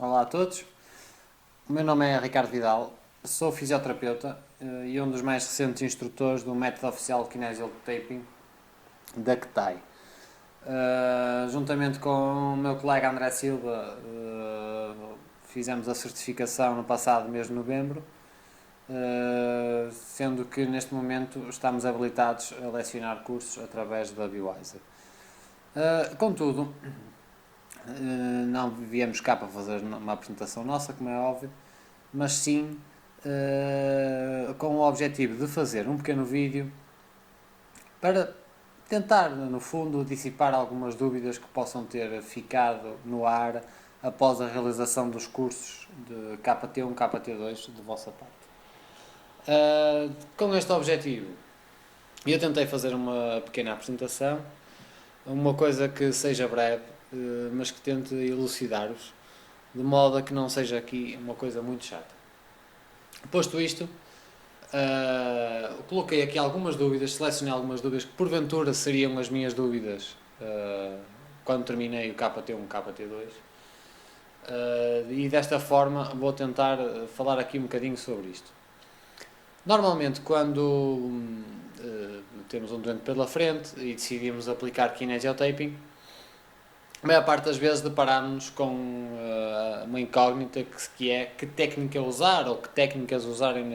Olá a todos, o meu nome é Ricardo Vidal, sou fisioterapeuta e um dos mais recentes instrutores do método oficial de Kinesio Taping da KTAI. Juntamente com o meu colega André Silva, fizemos a certificação no passado mês de novembro, sendo que neste momento estamos habilitados a lecionar cursos através da Bewiser. Contudo, não viemos cá para fazer uma apresentação nossa, como é óbvio, mas sim com o objetivo de fazer um pequeno vídeo para tentar, no fundo, dissipar algumas dúvidas que possam ter ficado no ar após a realização dos cursos de KT1, KT2 de vossa parte. Com este objetivo, eu tentei fazer uma pequena apresentação, uma coisa que seja breve, mas que tente elucidar-vos, de modo a que não seja aqui uma coisa muito chata. Posto isto, coloquei aqui algumas dúvidas, selecionei algumas dúvidas que porventura seriam as minhas dúvidas quando terminei o KT1, KT2. E desta forma vou tentar falar aqui um bocadinho sobre isto. Normalmente, quando temos um doente pela frente e decidimos aplicar kinesiotaping, a maior parte das vezes deparamos com uma incógnita que é que técnica usar ou que técnicas usarem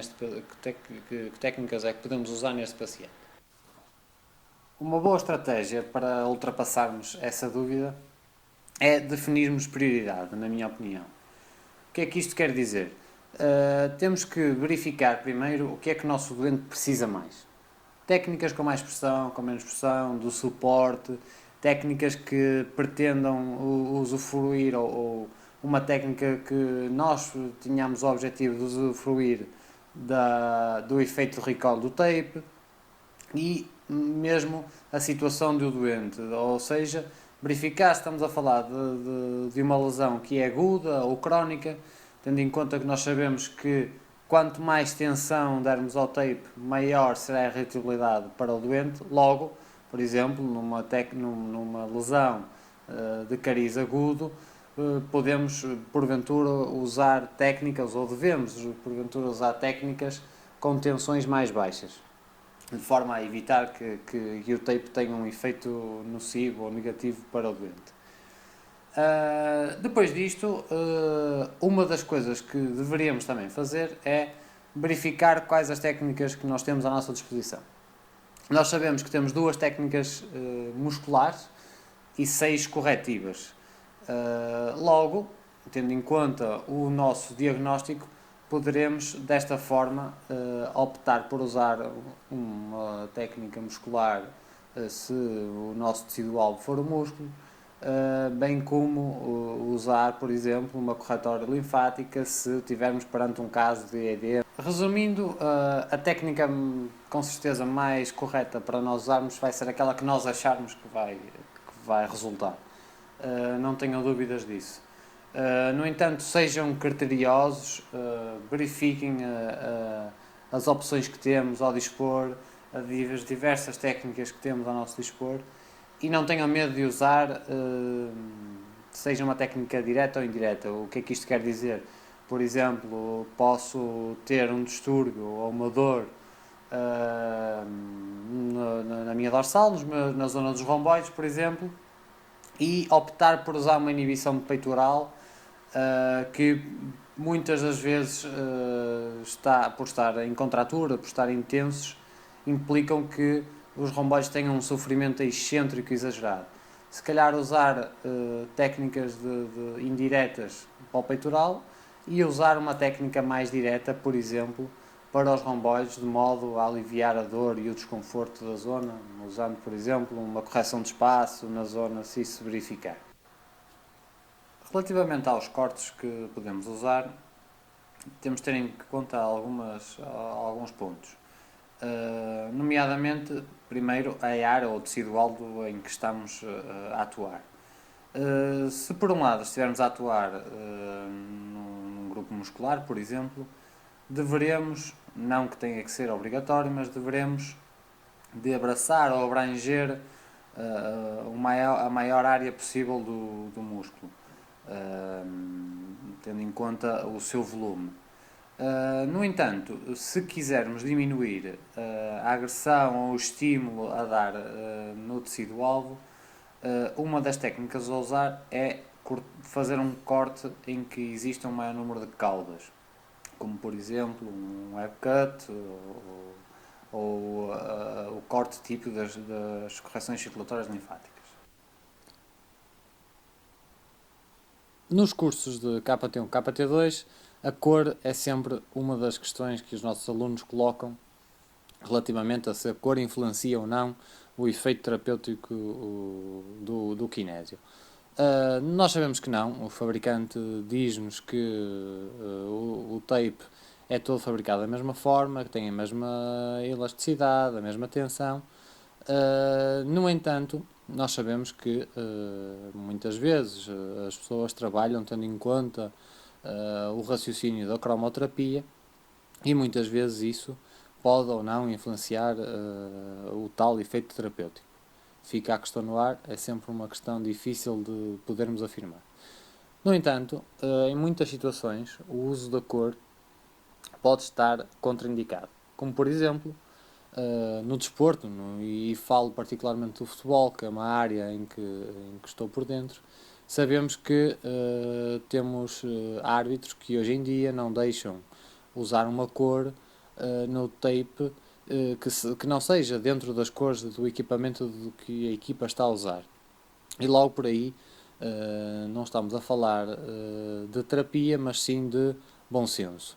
que técnicas é que podemos usar neste paciente. Uma boa estratégia para ultrapassarmos essa dúvida é definirmos prioridade, na minha opinião. O que é que isto quer dizer? Temos que verificar primeiro o que é que o nosso doente precisa mais. Técnicas com mais pressão, com menos pressão, do suporte, técnicas que pretendam usufruir ou uma técnica que nós tínhamos o objetivo de usufruir do efeito de recall do tape e mesmo a situação do doente, ou seja, verificar se estamos a falar de uma lesão que é aguda ou crónica, tendo em conta que nós sabemos que quanto mais tensão dermos ao tape, maior será a reatibilidade para o doente. Logo, por exemplo, numa lesão de cariz agudo, podemos porventura usar técnicas, ou devemos porventura usar técnicas com tensões mais baixas, de forma a evitar que o tape tenha um efeito nocivo ou negativo para o doente. Depois disto, uma das coisas que deveríamos também fazer é verificar quais as técnicas que nós temos à nossa disposição. Nós sabemos que temos 2 técnicas musculares e 6 corretivas. Logo, tendo em conta o nosso diagnóstico, poderemos desta forma optar por usar uma técnica muscular se o nosso tecido-alvo for o músculo, bem como usar, por exemplo, uma corretória linfática se tivermos perante um caso de ED. Resumindo, a técnica com certeza mais correta para nós usarmos vai ser aquela que nós acharmos que vai resultar. Não tenham dúvidas disso. No entanto, sejam criteriosos, verifiquem as opções que temos ao dispor, as diversas técnicas que temos ao nosso dispor, e não tenham medo de usar, seja uma técnica direta ou indireta. O que é que isto quer dizer? Por exemplo, posso ter um distúrbio ou uma dor na minha dorsal, na zona dos romboides, por exemplo, e optar por usar uma inibição de peitoral que muitas das vezes por estar em contratura, por estar intensos, implicam que os romboides tenham um sofrimento excêntrico exagerado. Se calhar usar técnicas indiretas para o peitoral e usar uma técnica mais direta, por exemplo, para os romboides, de modo a aliviar a dor e o desconforto da zona, usando, por exemplo, uma correção de espaço na zona, se isso se verificar. Relativamente aos cortes que podemos usar, temos de ter em conta alguns pontos. Nomeadamente, primeiro, a área ou tecido-alvo em que estamos a atuar. Se por um lado estivermos a atuar num grupo muscular, por exemplo, deveremos, não que tenha que ser obrigatório, mas deveremos de abraçar ou abranger a maior área possível do músculo. tendo em conta o seu volume. No entanto, se quisermos diminuir a agressão ou o estímulo a dar no tecido-alvo, uma das técnicas a usar é fazer um corte em que exista um maior número de caudas, como por exemplo um web cut ou o corte típico das correções circulatórias linfáticas. Nos cursos de KT1 e KT2, a cor é sempre uma das questões que os nossos alunos colocam relativamente a se a cor influencia ou não o efeito terapêutico do kinésio. Nós sabemos que não, o fabricante diz-nos que o tape é todo fabricado da mesma forma, que tem a mesma elasticidade, a mesma tensão. No entanto, nós sabemos que muitas vezes as pessoas trabalham tendo em conta o raciocínio da cromoterapia e muitas vezes isso pode ou não influenciar o tal efeito terapêutico. Fica a questão no ar, é sempre uma questão difícil de podermos afirmar. No entanto, em muitas situações, o uso da cor pode estar contraindicado, como por exemplo no desporto, e falo particularmente do futebol, que é uma área em que estou por dentro. Sabemos que temos árbitros que hoje em dia não deixam usar uma cor no tape que não seja dentro das cores do equipamento do que a equipa está a usar. E logo por aí não estamos a falar de terapia, mas sim de bom senso.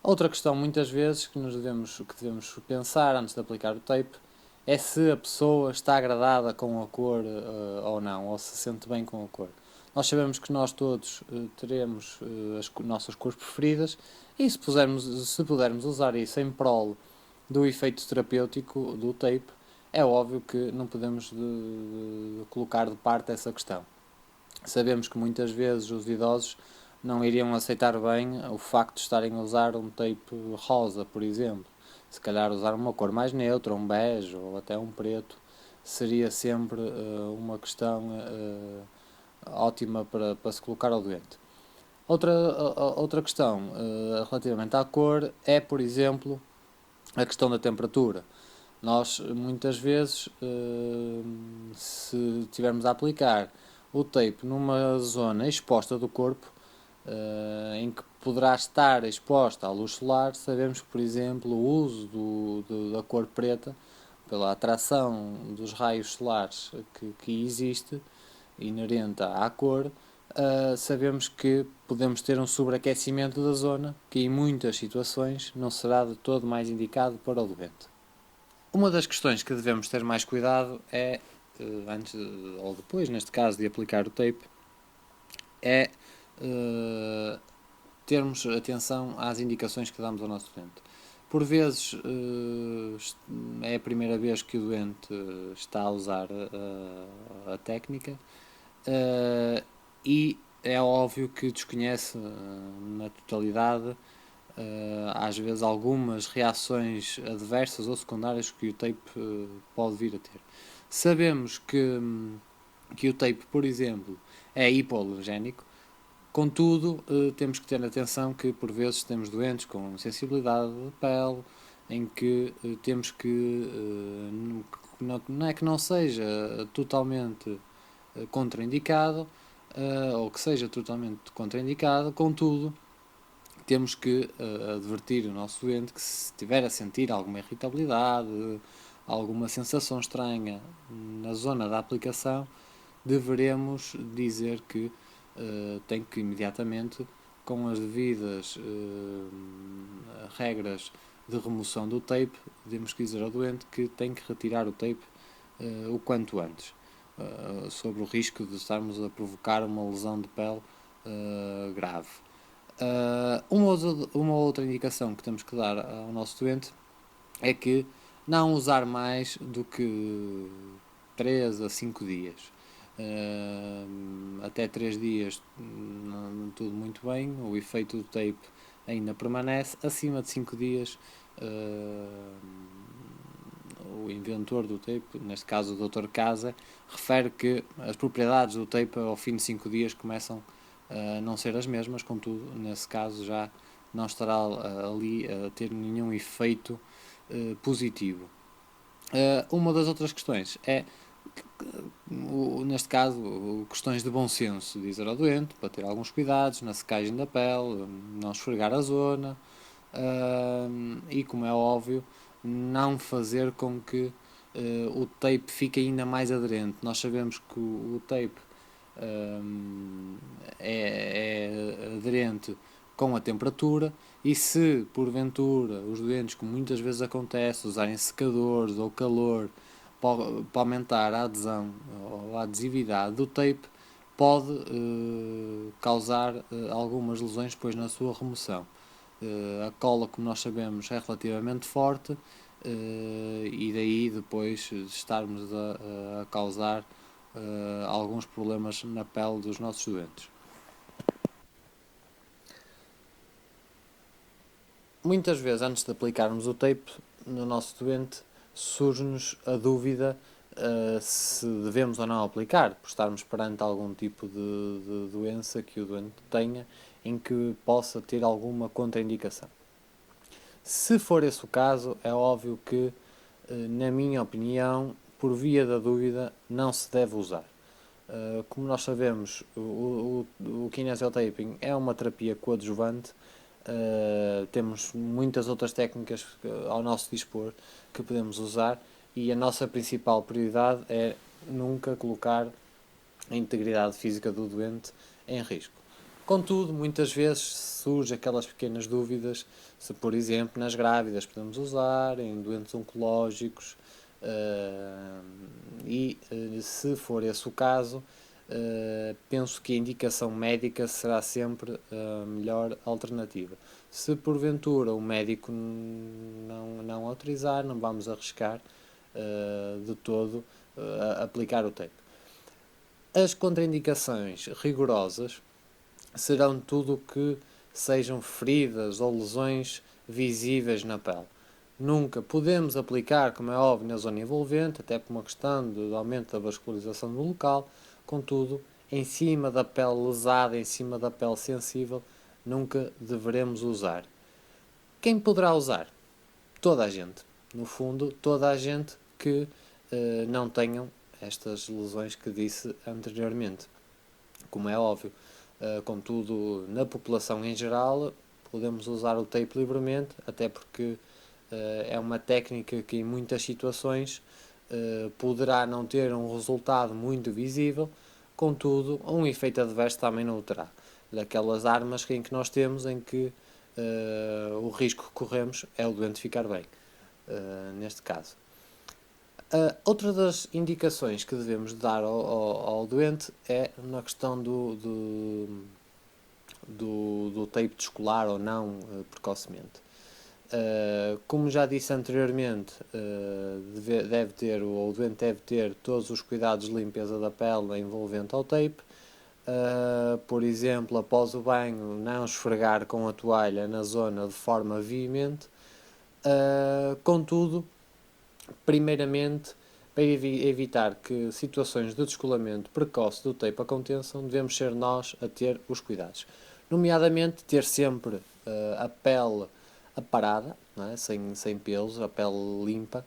Outra questão, muitas vezes, que devemos pensar antes de aplicar o tape é se a pessoa está agradada com a cor ou não, ou se sente bem com a cor. Nós sabemos que nós todos teremos as nossas cores preferidas e se pudermos usar isso em prol do efeito terapêutico do tape, é óbvio que não podemos de colocar de parte essa questão. Sabemos que muitas vezes os idosos não iriam aceitar bem o facto de estarem a usar um tape rosa, por exemplo. Se calhar usar uma cor mais neutra, um bege ou até um preto, seria sempre uma questão ótima para se colocar ao doente. Outra questão relativamente à cor é, por exemplo, a questão da temperatura. Nós, muitas vezes, se tivermos a aplicar o tape numa zona exposta do corpo, em que poderá estar exposta à luz solar, sabemos que, por exemplo, o uso da cor preta, pela atração dos raios solares que existe, inerente à cor, sabemos que podemos ter um sobreaquecimento da zona, que em muitas situações não será de todo mais indicado para o doente. Uma das questões que devemos ter mais cuidado é, antes ou depois, neste caso, de aplicar o tape, é termos atenção às indicações que damos ao nosso doente. Por vezes é a primeira vez que o doente está a usar a técnica e é óbvio que desconhece na totalidade às vezes algumas reações adversas ou secundárias que o tape pode vir a ter. Sabemos que o tape, por exemplo, é hipoalergénico. Contudo, temos que ter atenção que por vezes temos doentes com sensibilidade de pele, em que temos que, não é que não seja totalmente contraindicado, ou que seja totalmente contraindicado, contudo, temos que advertir o nosso doente que se estiver a sentir alguma irritabilidade, alguma sensação estranha na zona da aplicação, deveremos dizer que tem que imediatamente, com as devidas regras de remoção do tape, temos que dizer ao doente que tem que retirar o tape o quanto antes, sobre o risco de estarmos a provocar uma lesão de pele grave. Uma outra indicação que temos que dar ao nosso doente é que não usar mais do que 3 a 5 dias. Até 3 dias tudo muito bem, o efeito do tape ainda permanece. Acima de 5 dias o inventor do tape, neste caso o Dr. Casa, refere que as propriedades do tape ao fim de 5 dias começam não ser as mesmas, contudo, nesse caso já não estará ali a ter nenhum efeito positivo. Uma das outras questões é, neste caso, questões de bom senso, dizer ao doente para ter alguns cuidados na secagem da pele, não esfregar a zona e, como é óbvio, não fazer com que o tape fique ainda mais aderente. Nós sabemos que o tape é aderente com a temperatura, e se porventura os doentes, como muitas vezes acontece, usarem secadores ou calor para aumentar a adesão ou a adesividade do tape, pode causar algumas lesões depois na sua remoção. A cola, como nós sabemos, é relativamente forte e daí depois estarmos a causar alguns problemas na pele dos nossos doentes. Muitas vezes, antes de aplicarmos o tape no nosso doente, surge-nos a dúvida se devemos ou não aplicar, por estarmos perante algum tipo de doença que o doente tenha, em que possa ter alguma contraindicação. Se for esse o caso, é óbvio que, na minha opinião, por via da dúvida, não se deve usar. Como nós sabemos, o kinesiotaping é uma terapia coadjuvante. Temos muitas outras técnicas ao nosso dispor que podemos usar, e a nossa principal prioridade é nunca colocar a integridade física do doente em risco. Contudo, muitas vezes surgem aquelas pequenas dúvidas se, por exemplo, nas grávidas podemos usar, em doentes oncológicos, e se for esse o caso, penso que a indicação médica será sempre a melhor alternativa. Se porventura o médico não autorizar, não vamos arriscar de todo aplicar o tape. As contraindicações rigorosas serão tudo o que sejam feridas ou lesões visíveis na pele. Nunca podemos aplicar, como é óbvio, na zona envolvente, até por uma questão de aumento da vascularização do local. Contudo, em cima da pele lesada, em cima da pele sensível, nunca deveremos usar. Quem poderá usar? Toda a gente. No fundo, toda a gente que não tenham estas lesões que disse anteriormente, como é óbvio. Contudo, na população em geral, podemos usar o tape livremente, até porque é uma técnica que em muitas situações poderá não ter um resultado muito visível, contudo, um efeito adverso também não o terá. Daquelas armas em que nós temos, em que o risco que corremos é o doente ficar bem, neste caso. Outra das indicações que devemos dar ao doente é na questão do tape descolar ou não precocemente. Como já disse anteriormente, o doente deve ter todos os cuidados de limpeza da pele envolvente ao tape. Por exemplo, após o banho, não esfregar com a toalha na zona de forma veemente. Contudo, primeiramente, para evitar que situações de descolamento precoce do tape aconteçam, devemos ser nós a ter os cuidados. Nomeadamente, ter sempre a pele aparada, não é? sem pelos, a pele limpa.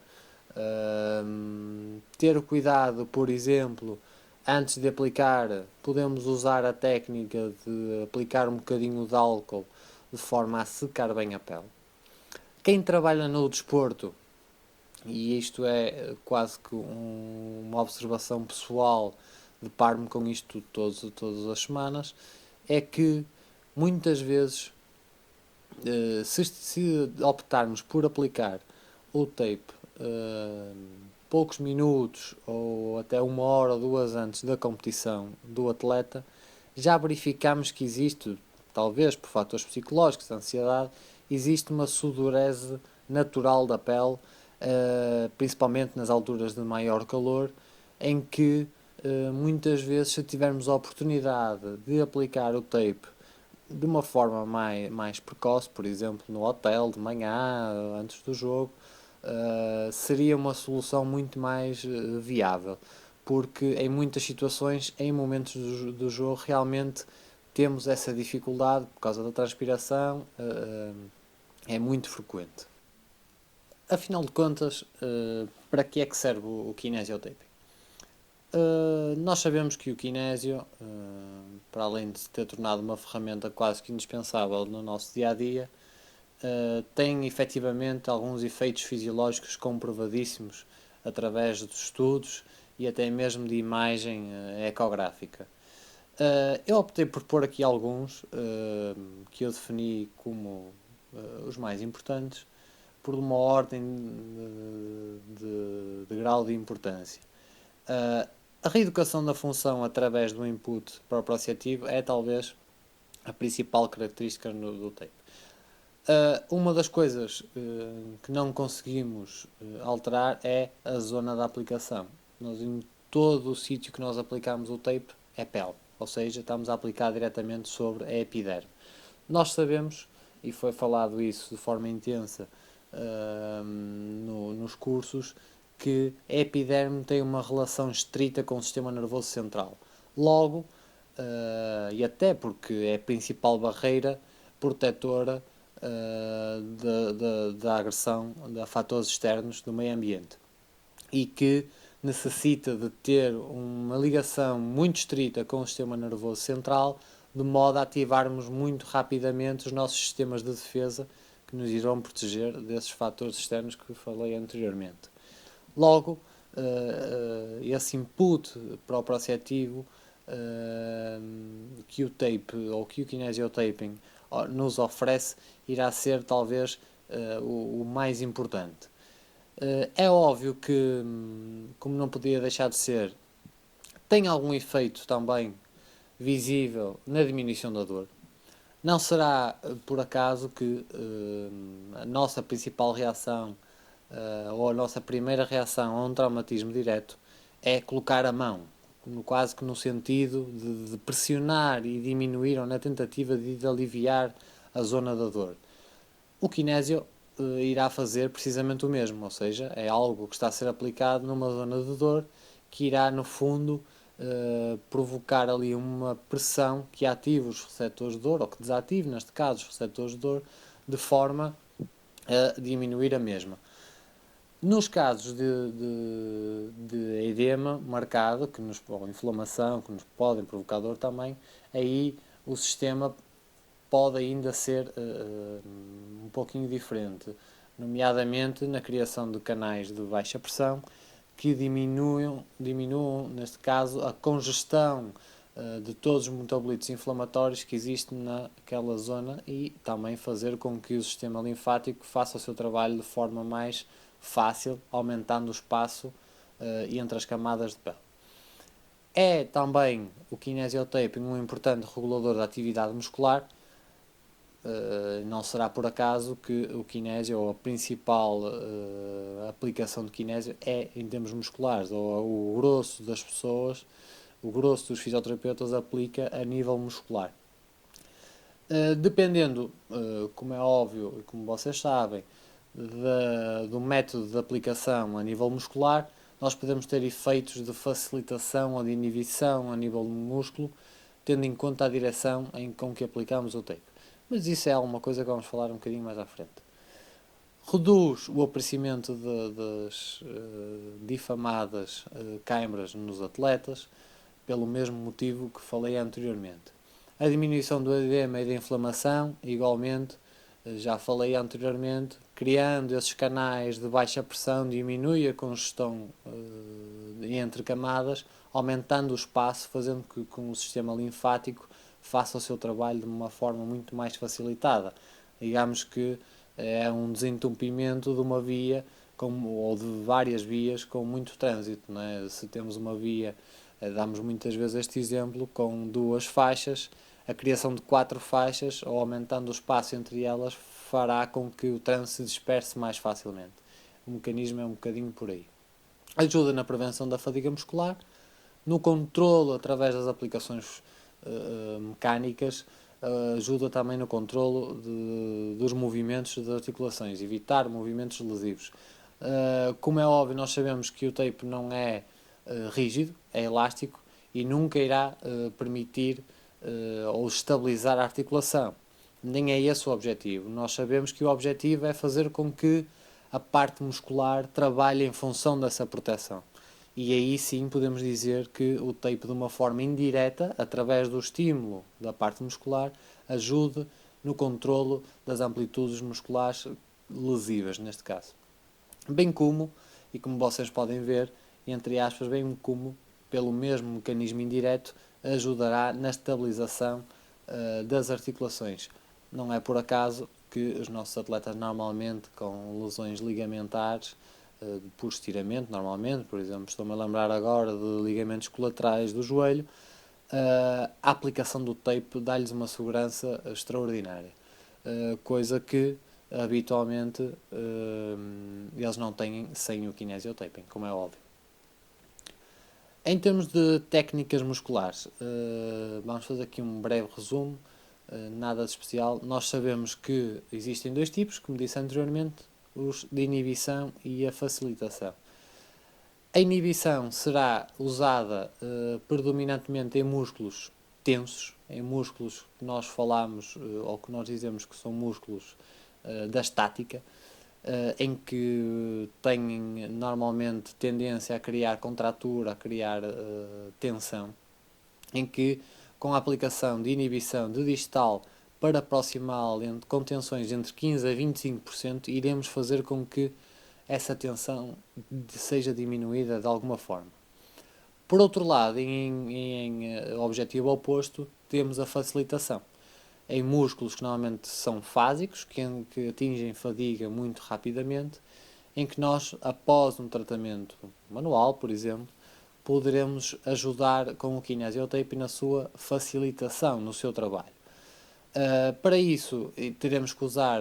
Ter o cuidado, por exemplo, antes de aplicar, podemos usar a técnica de aplicar um bocadinho de álcool de forma a secar bem a pele. Quem trabalha no desporto, e isto é quase que uma observação pessoal, deparo-me com isto todas as semanas, é que muitas vezes, se optarmos por aplicar o tape poucos minutos ou até 1 hora ou 2 antes da competição do atleta, já verificamos que existe, talvez por fatores psicológicos, ansiedade, existe uma sudorese natural da pele, principalmente nas alturas de maior calor, em que muitas vezes, se tivermos a oportunidade de aplicar o tape de uma forma mais precoce, por exemplo no hotel de manhã, antes do jogo, seria uma solução muito mais viável, porque em muitas situações, em momentos do jogo, realmente temos essa dificuldade por causa da transpiração, é muito frequente. Afinal de contas, para que é que serve o kinesiotaping? Nós sabemos que o kinésio, para além de se ter tornado uma ferramenta quase que indispensável no nosso dia-a-dia, tem efetivamente alguns efeitos fisiológicos comprovadíssimos através de estudos e até mesmo de imagem ecográfica. Eu optei por pôr aqui alguns que eu defini como os mais importantes, por uma ordem de grau de importância. A reeducação da função através do input proprioceptivo é talvez a principal característica do tape. Uma das coisas que não conseguimos alterar é a zona da aplicação. Nós, em todo o sítio que nós aplicamos o tape é pele, ou seja, estamos a aplicar diretamente sobre a epiderme. Nós sabemos, e foi falado isso de forma intensa nos cursos, que a epiderme tem uma relação estrita com o sistema nervoso central. Logo, e até porque é a principal barreira protetora da agressão de fatores externos do meio ambiente, e que necessita de ter uma ligação muito estrita com o sistema nervoso central, de modo a ativarmos muito rapidamente os nossos sistemas de defesa que nos irão proteger desses fatores externos que falei anteriormente. Logo, esse input proprioceptivo que o tape ou que o kinesiotaping nos oferece irá ser talvez o mais importante. É óbvio que, como não podia deixar de ser, tem algum efeito também visível na diminuição da dor. Não será por acaso que a nossa principal reação ou a nossa primeira reação a um traumatismo direto é colocar a mão, quase que no sentido de pressionar e diminuir ou na tentativa de aliviar a zona da dor. O kinésio irá fazer precisamente o mesmo, ou seja, é algo que está a ser aplicado numa zona de dor que irá, no fundo, provocar ali uma pressão que ative os receptores de dor, ou que desative, neste caso, os receptores de dor, de forma a diminuir a mesma. Nos casos de edema marcado, ou inflamação, que nos podem provocar dor também, aí o sistema pode ainda ser um pouquinho diferente, nomeadamente na criação de canais de baixa pressão, que diminuam neste caso, a congestão de todos os metabolitos inflamatórios que existem naquela zona e também fazer com que o sistema linfático faça o seu trabalho de forma mais fácil, aumentando o espaço entre as camadas de pele. É também o kinesiotaping um importante regulador da atividade muscular. Não será por acaso que o kinésio, ou a principal aplicação de kinésio, é em termos musculares, ou o grosso das pessoas, o grosso dos fisioterapeutas aplica a nível muscular. Dependendo, como é óbvio e como vocês sabem, do método de aplicação a nível muscular, nós podemos ter efeitos de facilitação ou de inibição a nível do músculo, tendo em conta a direção com que aplicamos o tape. Mas isso é alguma coisa que vamos falar um bocadinho mais à frente. Reduz o aparecimento das difamadas câimbras nos atletas, pelo mesmo motivo que falei anteriormente. A diminuição do edema e da inflamação, igualmente, já falei anteriormente, criando esses canais de baixa pressão, diminui a congestão entre camadas, aumentando o espaço, fazendo com que o sistema linfático faça o seu trabalho de uma forma muito mais facilitada. Digamos que é um desentupimento de uma via ou de várias vias com muito trânsito. Não é? Se temos uma via, damos muitas vezes este exemplo, com 2 faixas, a criação de 4 faixas, ou aumentando o espaço entre elas, fará com que o trânsito se disperse mais facilmente. O mecanismo é um bocadinho por aí. Ajuda na prevenção da fadiga muscular, no controlo através das aplicações mecânicas, ajuda também no controlo dos movimentos das articulações, evitar movimentos lesivos. Como é óbvio, nós sabemos que o tape não é rígido, é elástico e nunca irá permitir ou estabilizar a articulação. Nem é esse o objetivo. Nós sabemos que o objetivo é fazer com que a parte muscular trabalhe em função dessa proteção. E aí sim podemos dizer que o tape, de uma forma indireta, através do estímulo da parte muscular, ajude no controlo das amplitudes musculares lesivas, neste caso. Bem como, e como vocês podem ver, entre aspas, bem como, pelo mesmo mecanismo indireto, ajudará na estabilização das articulações. Não é por acaso que os nossos atletas normalmente com lesões ligamentares, por estiramento normalmente, por exemplo, estou-me a lembrar agora de ligamentos colaterais do joelho, a aplicação do tape dá-lhes uma segurança extraordinária, coisa que habitualmente eles não têm sem o kinesiotaping, como é óbvio. Em termos de técnicas musculares, vamos fazer aqui um breve resumo, nada de especial. Nós sabemos que existem dois tipos, como disse anteriormente, os de inibição e a facilitação. A inibição será usada predominantemente em músculos tensos, em músculos que nós falamos ou que nós dizemos que são músculos da estática, em que têm normalmente tendência a criar contratura, a criar tensão, em que com a aplicação de inibição de distal para proximal com tensões entre 15% a 25%, iremos fazer com que essa tensão seja diminuída de alguma forma. Por outro lado, em objetivo oposto, temos a facilitação. Em músculos que normalmente são fásicos, que atingem fadiga muito rapidamente, em que nós, após um tratamento manual, por exemplo, poderemos ajudar com o kinesiotaping na sua facilitação, no seu trabalho. Para isso, teremos que usar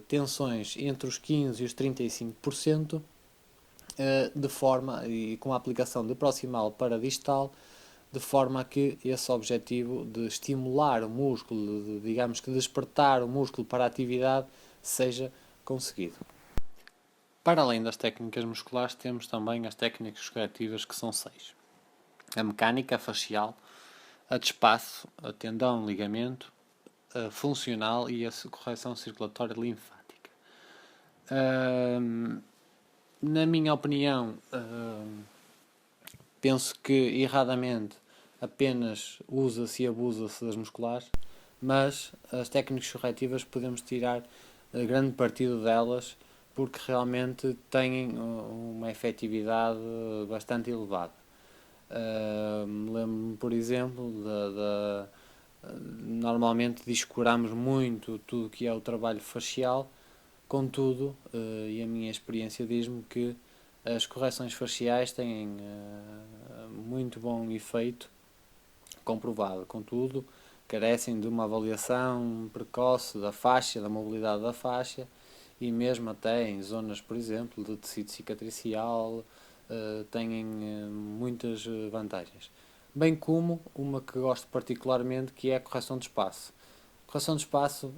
tensões entre os 15% e os 35%, de forma, e com a aplicação de proximal para distal, de forma a que esse objetivo de estimular o músculo, de, digamos que despertar o músculo para a atividade, seja conseguido. Para além das técnicas musculares, temos também as técnicas corretivas, que são 6. A mecânica, a facial, a de espaço, a tendão, ligamento, a funcional e a correção circulatória linfática. Na minha opinião, penso que erradamente apenas usa-se e abusa-se das musculares, mas as técnicas corretivas podemos tirar grande partido delas, porque realmente têm uma efetividade bastante elevada. Lembro-me, por exemplo, normalmente descuramos muito tudo que é o trabalho facial, contudo, e a minha experiência diz-me que as correções faciais têm muito bom efeito comprovado, contudo, carecem de uma avaliação precoce da faixa, da mobilidade da faixa, e mesmo até em zonas, por exemplo, de tecido cicatricial, têm muitas vantagens. Bem como uma que gosto particularmente, que é a correção de espaço. Correção de espaço,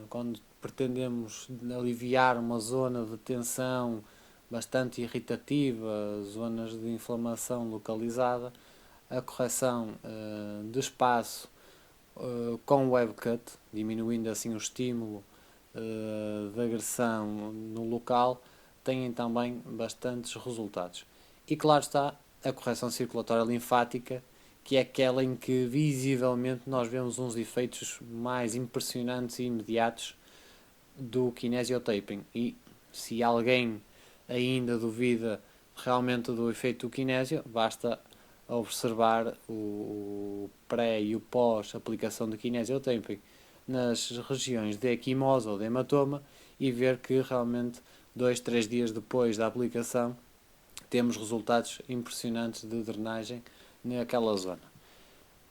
quando pretendemos aliviar uma zona de tensão bastante irritativa, zonas de inflamação localizada, a correção de espaço com web cut, diminuindo assim o estímulo de agressão no local, têm também bastantes resultados. E claro está, a correção circulatória linfática, que é aquela em que visivelmente nós vemos uns efeitos mais impressionantes e imediatos do kinesiotaping. E se alguém ainda duvida realmente do efeito do kinésio, basta observar o pré e o pós aplicação de kinesiotaping nas regiões de equimose ou de hematoma e ver que realmente 2-3 dias depois da aplicação temos resultados impressionantes de drenagem naquela zona.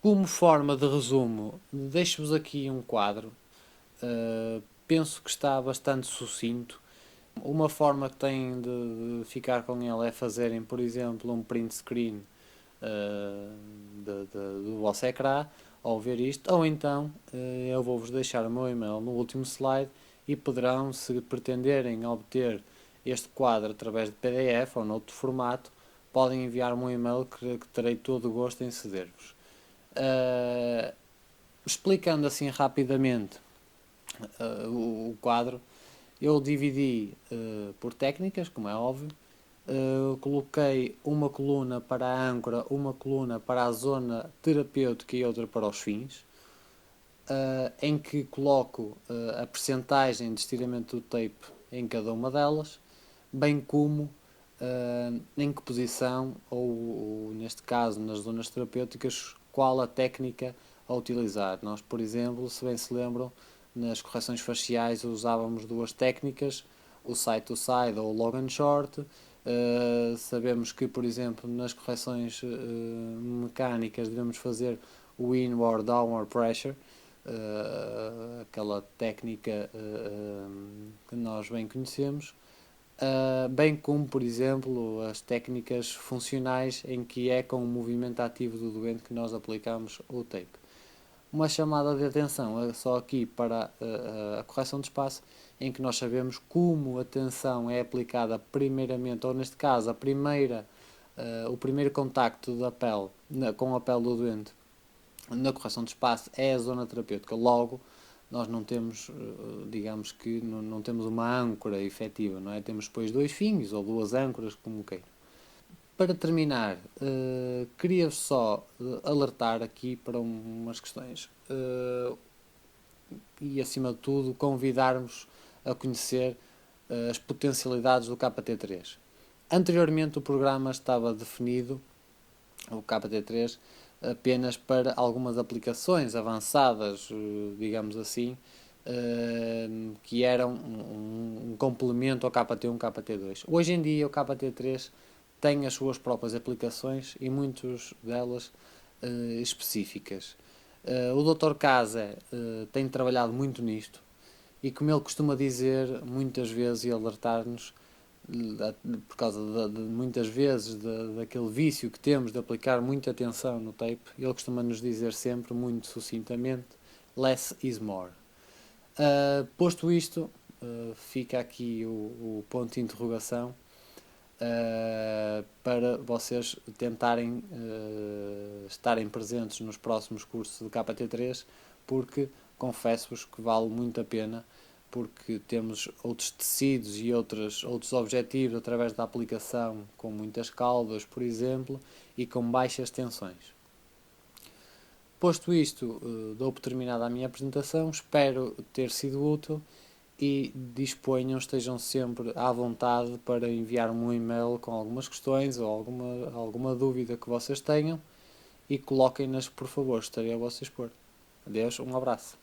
Como forma de resumo, deixo-vos aqui um quadro, penso que está bastante sucinto. Uma forma que têm de ficar com ele é fazerem, por exemplo, um print screen do vosso ecrã ao ver isto, ou então eu vou-vos deixar o meu e-mail no último slide e poderão, se pretenderem obter este quadro através de PDF ou noutro formato, podem enviar-me um e-mail que terei todo o gosto em ceder-vos. Explicando assim rapidamente o quadro, eu dividi por técnicas, como é óbvio. Coloquei uma coluna para a âncora, uma coluna para a zona terapêutica e outra para os fins, em que coloco a percentagem de estiramento do tape em cada uma delas, bem como em que posição, ou neste caso nas zonas terapêuticas, qual a técnica a utilizar. Nós, por exemplo, se bem se lembram, nas correções faciais usávamos duas técnicas, o side to side ou o long and short. Sabemos que, por exemplo, nas correções mecânicas devemos fazer o inward downward pressure, aquela técnica que nós bem conhecemos, bem como, por exemplo, as técnicas funcionais em que é com o movimento ativo do doente que nós aplicamos o tape. Uma chamada de atenção é só aqui para a correção de espaço, em que nós sabemos como a tensão é aplicada primeiramente, ou neste caso, o primeiro contacto da pele com a pele do doente na correção de espaço é a zona terapêutica. Logo, nós não temos, digamos que não temos uma âncora efetiva, não é? Temos depois dois fins ou duas âncoras, como queira. Para terminar, queria só alertar aqui para umas questões e, acima de tudo, convidar-vos a conhecer as potencialidades do KT3. Anteriormente, o programa estava definido, o KT3, apenas para algumas aplicações avançadas, digamos assim, que eram um complemento ao KT1 e KT2. Hoje em dia o KT3 tem as suas próprias aplicações e muitas delas específicas. O Dr. Casa tem trabalhado muito nisto e, como ele costuma dizer muitas vezes e alertar-nos, por causa de muitas vezes daquele vício que temos de aplicar muita atenção no tape, ele costuma nos dizer sempre, muito sucintamente, less is more. Posto isto, fica aqui o ponto de interrogação para vocês tentarem estarem presentes nos próximos cursos do KT3, porque confesso-vos que vale muito a pena, porque temos outros tecidos e outros objetivos através da aplicação, com muitas caudas, por exemplo, e com baixas tensões. Posto isto, dou por terminada a minha apresentação, espero ter sido útil e disponham, estejam sempre à vontade para enviar-me um e-mail com algumas questões ou alguma dúvida que vocês tenham e coloquem-nas, por favor, estarei a vosso dispor. Adeus, um abraço.